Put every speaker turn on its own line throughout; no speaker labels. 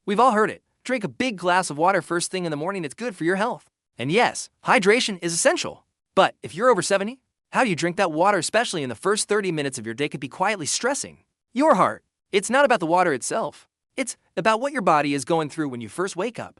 We've all heard it. Drink a big glass of water first thing in the morning, it's good for your health. And yes, hydration is essential. But if you're over 70, how do you drink that water, especially in the first 30 minutes of your day, could be quietly stressing your heart. It's not about the water itself. It's about what your body is going through when you first wake up.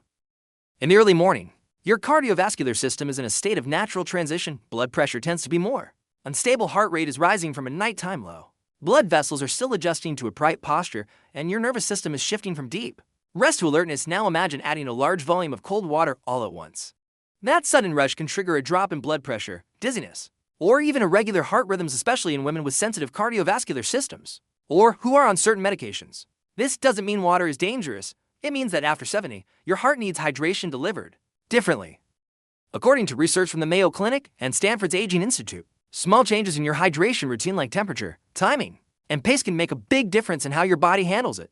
In the early morning, your cardiovascular system is in a state of natural transition. Blood pressure tends to be more unstable, heart rate is rising from a nighttime low. Blood vessels are still adjusting to a upright posture, and your nervous system is shifting from deep rest to alertness. Now imagine adding a large volume of cold water all at once. That sudden rush can trigger a drop in blood pressure, dizziness, or even irregular heart rhythms, especially in women with sensitive cardiovascular systems, or who are on certain medications. This doesn't mean water is dangerous. It means that after 70, your heart needs hydration delivered differently. According to research from the Mayo Clinic and Stanford's Aging Institute, small changes in your hydration routine like temperature, timing, and pace can make a big difference in how your body handles it.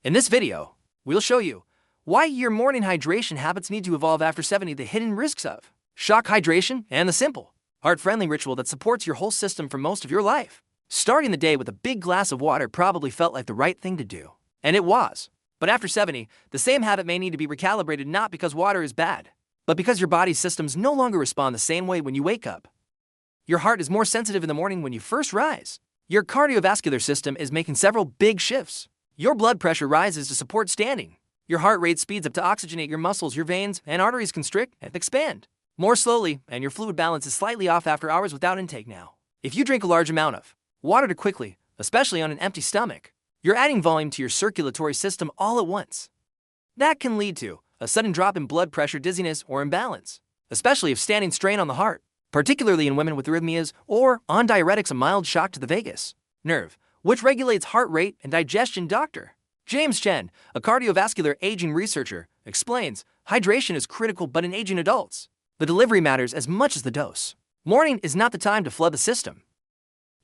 In this video, we'll show you why your morning hydration habits need to evolve after 70, the hidden risks of shock hydration, and the simple, heart-friendly ritual that supports your whole system for most of your life. Starting the day with a big glass of water probably felt like the right thing to do. And it was. But after 70, the same habit may need to be recalibrated, not because water is bad, but because your body's systems no longer respond the same way when you wake up. Your heart is more sensitive in the morning when you first rise. Your cardiovascular system is making several big shifts. Your blood pressure rises to support standing. Your heart rate speeds up to oxygenate your muscles. Your veins and arteries constrict and expand more slowly, and your fluid balance is slightly off after hours without intake. Now, if you drink a large amount of water too quickly, especially on an empty stomach, you're adding volume to your circulatory system all at once. That can lead to a sudden drop in blood pressure, dizziness, or imbalance, especially if standing strain on the heart, particularly in women with arrhythmias or on diuretics. A mild shock to the vagus nerve, which regulates heart rate and digestion. Dr. James Chen, a cardiovascular aging researcher, explains hydration is critical, but in aging adults, the delivery matters as much as the dose. Morning is not the time to flood the system.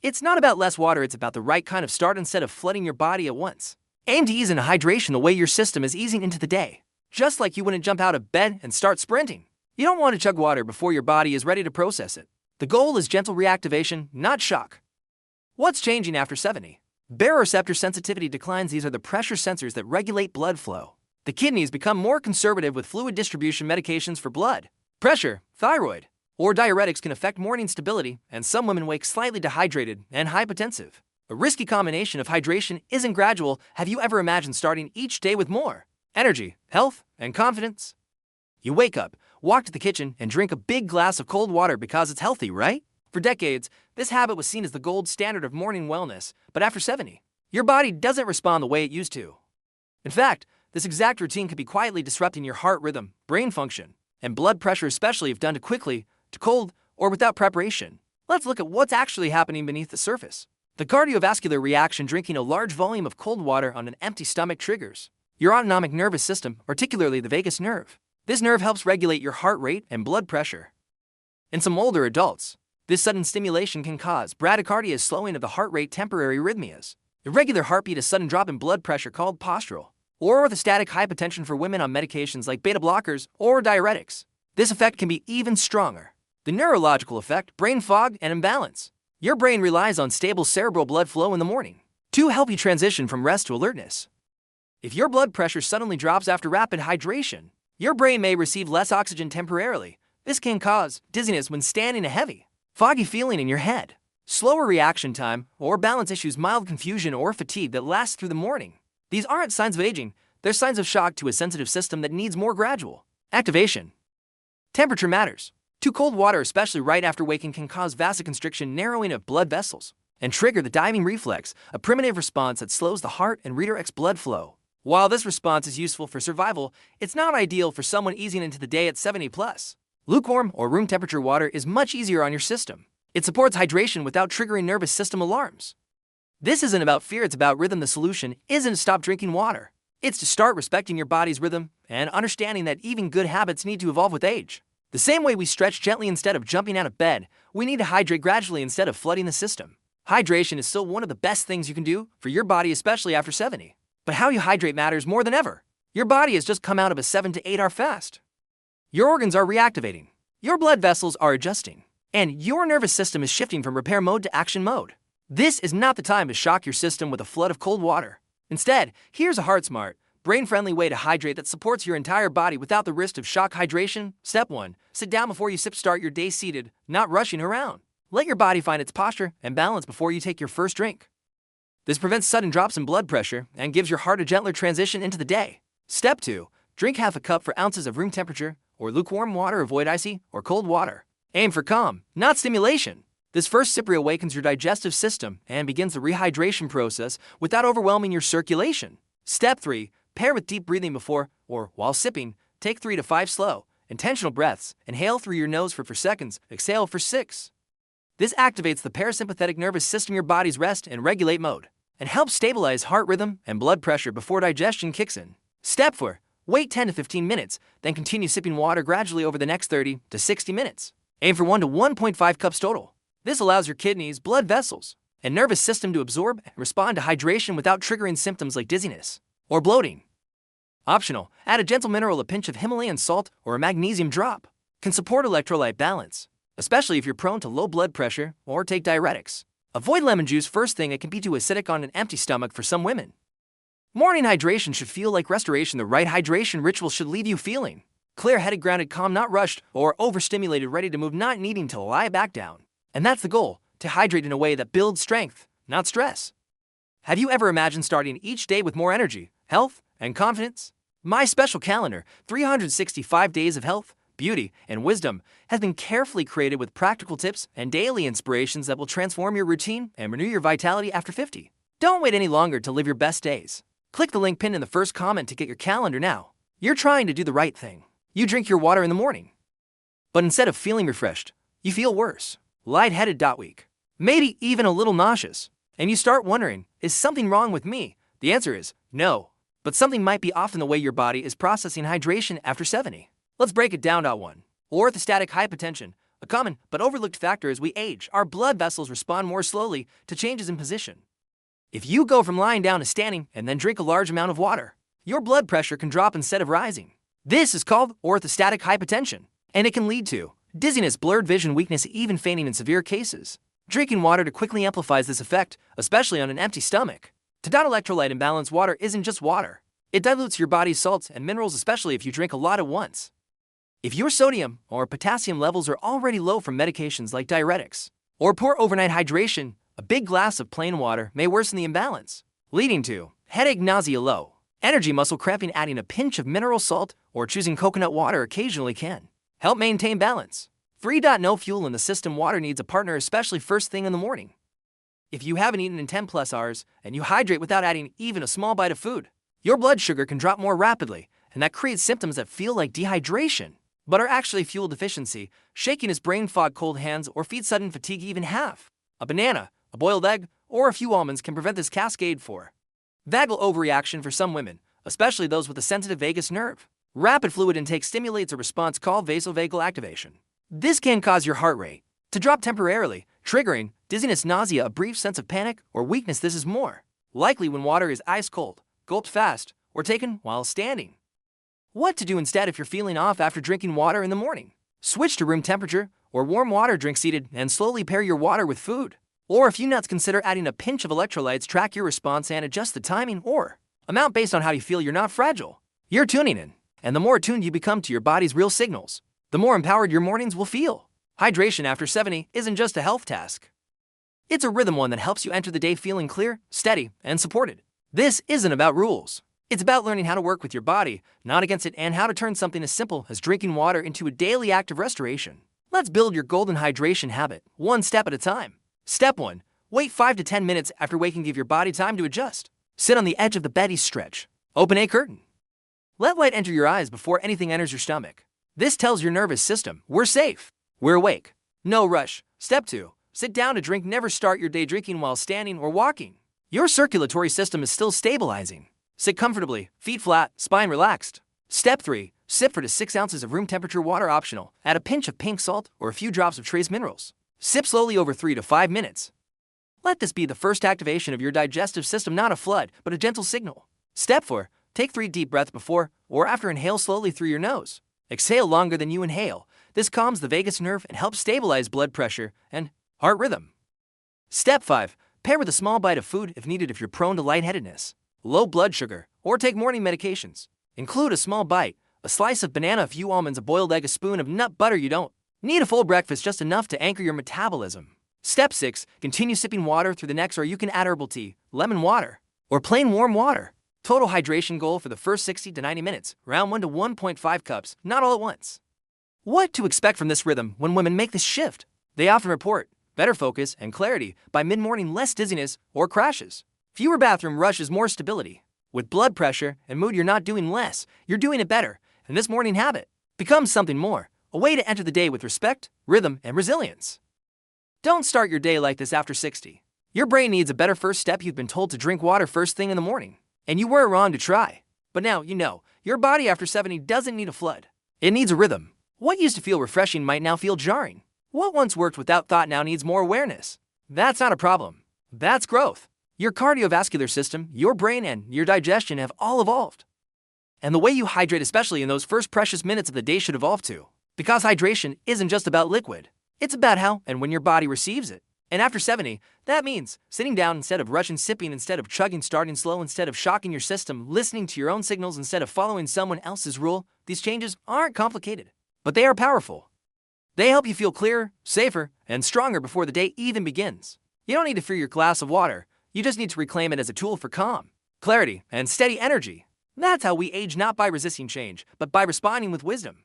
It's not about less water, it's about the right kind of start instead of flooding your body at once. Aim to ease into hydration the way your system is easing into the day, just like you wouldn't jump out of bed and start sprinting. You don't want to chug water before your body is ready to process it. The goal is gentle reactivation, not shock. What's changing after 70? Baroreceptor sensitivity declines. These are the pressure sensors that regulate blood flow. The kidneys become more conservative with fluid distribution. Medications for blood pressure, thyroid, or diuretics can affect morning stability, and some women wake slightly dehydrated and hypotensive. A risky combination of hydration isn't gradual. Have you ever imagined starting each day with more energy, health, and confidence? You wake up, walk to the kitchen, and drink a big glass of cold water because it's healthy, right? For decades, this habit was seen as the gold standard of morning wellness, but after 70, your body doesn't respond the way it used to. In fact, this exact routine could be quietly disrupting your heart rhythm, brain function, and blood pressure, especially if done too quickly, too cold, or without preparation. Let's look at what's actually happening beneath the surface. The cardiovascular reaction. Drinking a large volume of cold water on an empty stomach triggers your autonomic nervous system, particularly the vagus nerve. This nerve helps regulate your heart rate and blood pressure. In some older adults, this sudden stimulation can cause bradycardia, slowing of the heart rate, temporary arrhythmias, irregular heartbeat, a sudden drop in blood pressure called postural, or orthostatic hypotension for women on medications like beta blockers or diuretics. This effect can be even stronger. The neurological effect, brain fog and imbalance. Your brain relies on stable cerebral blood flow in the morning to help you transition from rest to alertness. If your blood pressure suddenly drops after rapid hydration, your brain may receive less oxygen temporarily. This can cause dizziness when standing, a heavy, foggy feeling in your head, slower reaction time, or balance issues, mild confusion or fatigue that lasts through the morning. These aren't signs of aging, they're signs of shock to a sensitive system that needs more gradual activation. Temperature matters. Too cold water, especially right after waking, can cause vasoconstriction, narrowing of blood vessels, and trigger the diving reflex, a primitive response that slows the heart and redirects blood flow. While this response is useful for survival, it's not ideal for someone easing into the day at 70 plus. Lukewarm or room temperature water is much easier on your system. It supports hydration without triggering nervous system alarms. This isn't about fear, it's about rhythm. The solution isn't to stop drinking water. It's to start respecting your body's rhythm and understanding that even good habits need to evolve with age. The same way we stretch gently instead of jumping out of bed, we need to hydrate gradually instead of flooding the system. Hydration is still one of the best things you can do for your body, especially after 70. But how you hydrate matters more than ever. Your body has just come out of a 7 to 8 hour fast. Your organs are reactivating, your blood vessels are adjusting, and your nervous system is shifting from repair mode to action mode. This is not the time to shock your system with a flood of cold water. Instead, here's a heart-smart brain-friendly way to hydrate that supports your entire body without the risk of shock hydration. Step 1. Sit down before you sip. Start your day seated, not rushing around. Let your body find its posture and balance before you take your first drink. This prevents sudden drops in blood pressure and gives your heart a gentler transition into the day. Step 2. Drink half a cup for ounces of room temperature or lukewarm water. Avoid icy or cold water. Aim for calm, not stimulation. This first sip reawakens your digestive system and begins the rehydration process without overwhelming your circulation. Step 3. Pair with deep breathing before or while sipping. Take 3 to 5 slow, intentional breaths. Inhale through your nose for 4 seconds, exhale for 6. This activates the parasympathetic nervous system, your body's rest and regulate mode, and helps stabilize heart rhythm and blood pressure before digestion kicks in. Step 4. Wait 10 to 15 minutes, then continue sipping water gradually over the next 30 to 60 minutes. Aim for 1 to 1.5 cups total. This allows your kidneys, blood vessels, and nervous system to absorb and respond to hydration without triggering symptoms like dizziness or bloating. Optional, add a gentle mineral, a pinch of Himalayan salt, or a magnesium drop. Can support electrolyte balance, especially if you're prone to low blood pressure or take diuretics. Avoid lemon juice first thing, it can be too acidic on an empty stomach for some women. Morning hydration should feel like restoration. The right hydration ritual should leave you feeling clear-headed, grounded, calm, not rushed or overstimulated, ready to move, not needing to lie back down. And that's the goal, to hydrate in a way that builds strength, not stress. Have you ever imagined starting each day with more energy, health, and confidence? My special calendar, 365 Days of Health, Beauty, and Wisdom, has been carefully created with practical tips and daily inspirations that will transform your routine and renew your vitality after 50. Don't wait any longer to live your best days. Click the link pinned in the first comment to get your calendar now. You're trying to do the right thing. You drink your water in the morning, but instead of feeling refreshed, you feel worse, lightheaded, weak, maybe even a little nauseous, and you start wondering, is something wrong with me? The answer is no, but something might be off in the way your body is processing hydration after 70. Let's break it down. 1. Orthostatic hypotension. A common but overlooked factor as we age, our blood vessels respond more slowly to changes in position. If you go from lying down to standing and then drink a large amount of water, your blood pressure can drop instead of rising. This is called orthostatic hypotension, and it can lead to dizziness, blurred vision, weakness, even fainting in severe cases. Drinking water quickly amplifies this effect, especially on an empty stomach. Electrolyte imbalance. Water isn't just water. It dilutes your body's salts and minerals, especially if you drink a lot at once. If your sodium or potassium levels are already low from medications like diuretics or poor overnight hydration, a big glass of plain water may worsen the imbalance, leading to headache, nausea, low energy, muscle cramping. Adding a pinch of mineral salt or choosing coconut water occasionally can help maintain balance. 3. No fuel in the system. Water needs a partner, especially first thing in the morning. If you haven't eaten in 10+ hours and you hydrate without adding even a small bite of food, your blood sugar can drop more rapidly, and that creates symptoms that feel like dehydration, but are actually fuel deficiency. Shakiness, brain fog, cold hands, or feet, sudden fatigue. Even half a banana, a boiled egg, or a few almonds can prevent this cascade. 4. Vagal overreaction. For some women, especially those with a sensitive vagus nerve, rapid fluid intake stimulates a response called vasovagal activation. This can cause your heart rate to drop temporarily, triggering dizziness, nausea, a brief sense of panic or weakness. This is more likely when water is ice cold, gulped fast, or taken while standing. What to do instead if you're feeling off after drinking water in the morning? Switch to room temperature or warm water. Drink seated and slowly pair your water with food. Or if you nuts, consider adding a pinch of electrolytes. Track your response and adjust the timing or amount based on how you feel. You're not fragile. You're tuning in. And the more attuned you become to your body's real signals, the more empowered your mornings will feel. Hydration after 70 isn't just a health task. It's a rhythm, one that helps you enter the day feeling clear, steady, and supported. This isn't about rules. It's about learning how to work with your body, not against it, and how to turn something as simple as drinking water into a daily act of restoration. Let's build your golden hydration habit, one step at a time. Step 1. Wait 5 to 10 minutes after waking. Give your body time to adjust. Sit on the edge of the bed, stretch. Open a curtain. Let light enter your eyes before anything enters your stomach. This tells your nervous system, we're safe. We're awake. No rush. Step 2. Sit down to drink. Never start your day drinking while standing or walking. Your circulatory system is still stabilizing. Sit comfortably, feet flat, spine relaxed. Step 3. Sip 4 to 6 ounces of room temperature water, optional. Add a pinch of pink salt or a few drops of trace minerals. Sip slowly over 3 to 5 minutes. Let this be the first activation of your digestive system, not a flood, but a gentle signal. Step 4. Take 3 deep breaths before or after. Inhale slowly through your nose. Exhale longer than you inhale. This calms the vagus nerve and helps stabilize blood pressure and heart rhythm. Step 5. Pair with a small bite of food if needed if you're prone to lightheadedness, low blood sugar, or take morning medications. Include a small bite, a slice of banana, a few almonds, a boiled egg, a spoon of nut butter. You don't need a full breakfast, just enough to anchor your metabolism. Step 6. Continue sipping water through the next, or you can add herbal tea, lemon water, or plain warm water. Total hydration goal for the first 60 to 90 minutes, around 1 to 1.5 cups, not all at once. What to expect from this rhythm when women make this shift? They often report better focus and clarity by mid-morning, less dizziness or crashes, fewer bathroom rushes, more stability. With blood pressure and mood, you're not doing less, you're doing it better, and this morning habit becomes something more, a way to enter the day with respect, rhythm, and resilience. Don't start your day like this after 60. Your brain needs a better first step. You've been told to drink water first thing in the morning, and you were wrong to try. But now you know, your body after 70 doesn't need a flood. It needs a rhythm. What used to feel refreshing might now feel jarring. What once worked without thought now needs more awareness. That's not a problem. That's growth. Your cardiovascular system, your brain, and your digestion have all evolved. And the way you hydrate, especially in those first precious minutes of the day, should evolve too. Because hydration isn't just about liquid. It's about how and when your body receives it. And after 70, that means sitting down instead of rushing, sipping instead of chugging, starting slow instead of shocking your system, listening to your own signals instead of following someone else's rule. These changes aren't complicated, but they are powerful. They help you feel clearer, safer, and stronger before the day even begins. You don't need to fear your glass of water. You just need to reclaim it as a tool for calm, clarity, and steady energy. That's how we age, not by resisting change, but by responding with wisdom.